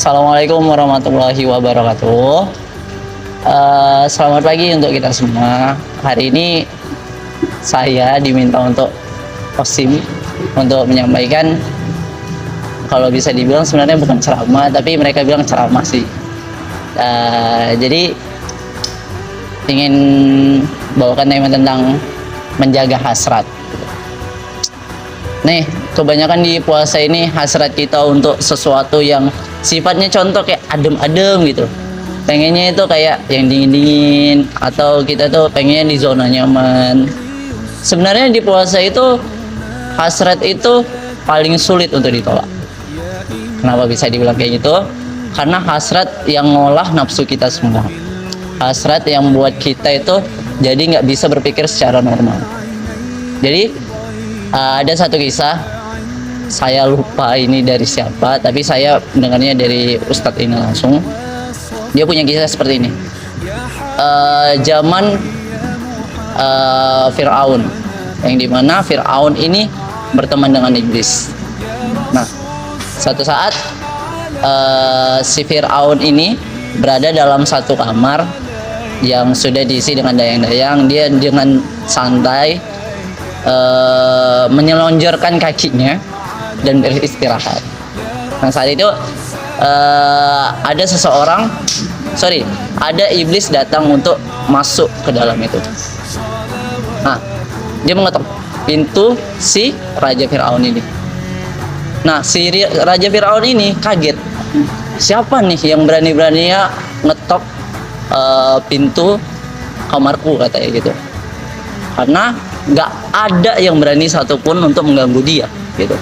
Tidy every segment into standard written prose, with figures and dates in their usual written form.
Assalamualaikum warahmatullahi wabarakatuh. Selamat pagi untuk kita semua. Hari ini saya diminta untuk OSIM untuk menyampaikan, kalau bisa dibilang sebenarnya bukan ceramah, tapi mereka bilang ceramah sih. Jadi ingin bawakan tema tentang menjaga hasrat. Nih, kebanyakan di puasa ini hasrat kita untuk sesuatu yang sifatnya contoh kayak adem-adem gitu. Pengennya itu kayak yang dingin-dingin, atau kita tuh pengennya di zona nyaman. Sebenarnya di puasa itu hasrat itu paling sulit untuk ditolak. Kenapa bisa dibilang kayak gitu? Karena hasrat yang ngolah nafsu kita semua. Hasrat yang buat kita itu jadi nggak bisa berpikir secara normal. Jadi ada satu kisah, saya lupa ini dari siapa, tapi saya mendengarnya dari Ustadz ini langsung. Dia punya kisah seperti ini. Zaman Fir'aun, yang dimana Fir'aun ini berteman dengan iblis. Nah, suatu saat si Fir'aun ini berada dalam satu kamar yang sudah diisi dengan dayang-dayang. Dia dengan santai menyelonjorkan kakinya dan beristirahat. Nah, saat itu ada iblis datang untuk masuk ke dalam itu. Nah, dia mengetok pintu si Raja Fir'aun ini. Nah, si Raja Fir'aun ini kaget. Siapa nih yang berani-beraninya ngetok pintu kamarku, katanya gitu. Karena nggak ada yang berani satupun untuk mengganggu dia gitu.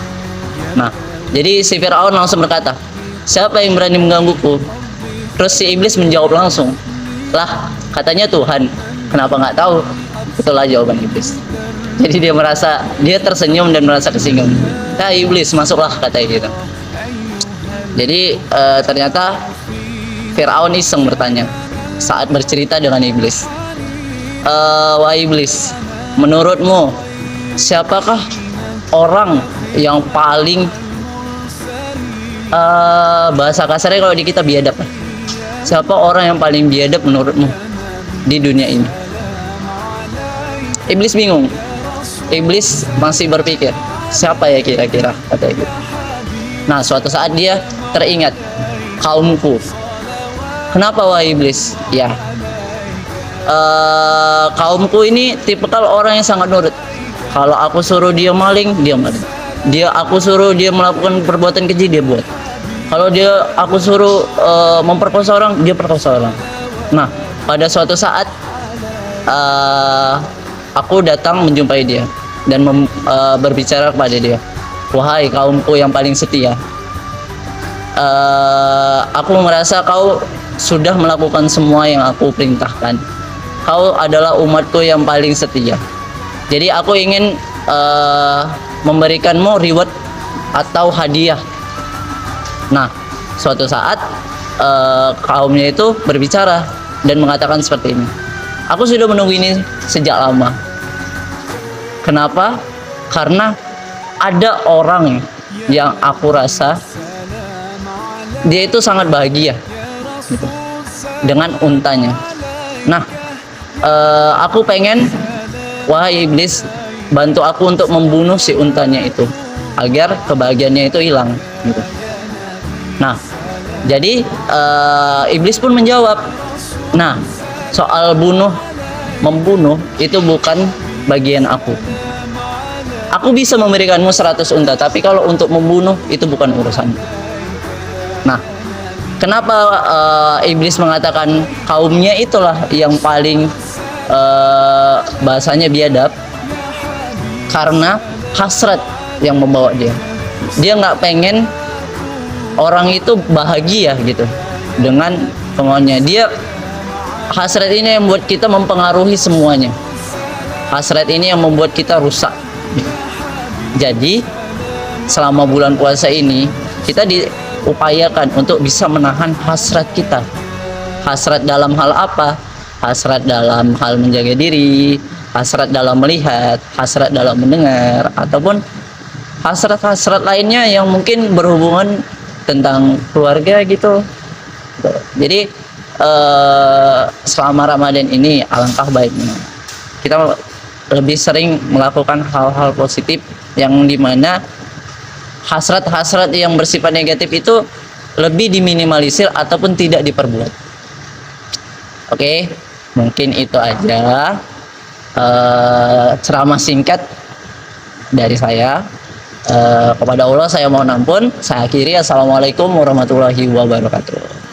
Nah, jadi si Fir'aun langsung berkata, siapa yang berani menggangguku? Terus si iblis menjawab langsung, lah katanya Tuhan, kenapa nggak tahu? Itulah jawaban iblis. Jadi dia tersenyum dan merasa kesinggung. Nah, iblis masuklah, katanya gitu. Jadi ternyata Fir'aun iseng bertanya saat bercerita dengan iblis, wah iblis, menurutmu siapakah orang yang paling bahasa kasarnya kalau di kita biadab? Siapa orang yang paling biadab menurutmu di dunia ini? Iblis bingung. Iblis masih berpikir, siapa ya kira-kira, katanya gitu. Nah, suatu saat dia teringat, kaumku. Kenapa wahai iblis? Ya, kaumku ini tipikal orang yang sangat nurut. Kalau aku suruh dia maling, dia maling. Aku suruh dia melakukan perbuatan keji, dia buat. Kalau aku suruh memperkosa orang, dia perkosa orang. Nah, pada suatu saat aku datang menjumpai dia dan berbicara kepada dia, wahai kaumku yang paling setia, aku merasa kau sudah melakukan semua yang aku perintahkan. Kau adalah umatku yang paling setia. Jadi aku ingin memberikanmu reward atau hadiah. Nah, suatu saat kaumnya itu berbicara dan mengatakan seperti ini, aku sudah menunggu ini sejak lama. Kenapa? Karena ada orang yang aku rasa dia itu sangat bahagia gitu, dengan untanya. Nah, aku pengen, wahai iblis, bantu aku untuk membunuh si untanya itu agar kebahagiaannya itu hilang gitu. Nah, jadi iblis pun menjawab, nah, soal membunuh itu bukan bagian aku. Aku bisa memberikanmu 100 unta, tapi kalau untuk membunuh itu bukan urusan. Nah, kenapa iblis mengatakan kaumnya itulah yang paling bahasanya biadab? Karena hasrat yang membawa dia. dia nggak pengen orang itu bahagia gitu dengan kemauannya dia. Hasrat ini yang membuat kita mempengaruhi semuanya. Hasrat ini yang membuat kita rusak. Jadi selama bulan puasa ini kita diupayakan untuk bisa menahan hasrat kita. Hasrat dalam hal apa? Hasrat dalam hal menjaga diri, hasrat dalam melihat, hasrat dalam mendengar, ataupun hasrat-hasrat lainnya yang mungkin berhubungan tentang keluarga gitu. Jadi selama Ramadan ini alangkah baiknya kita lebih sering melakukan hal-hal positif yang dimana hasrat-hasrat yang bersifat negatif itu lebih diminimalisir ataupun tidak diperbuat. Oke, mungkin itu aja ceramah singkat dari saya. Kepada Allah saya mohon ampun. Saya akhiri. Assalamualaikum warahmatullahi wabarakatuh.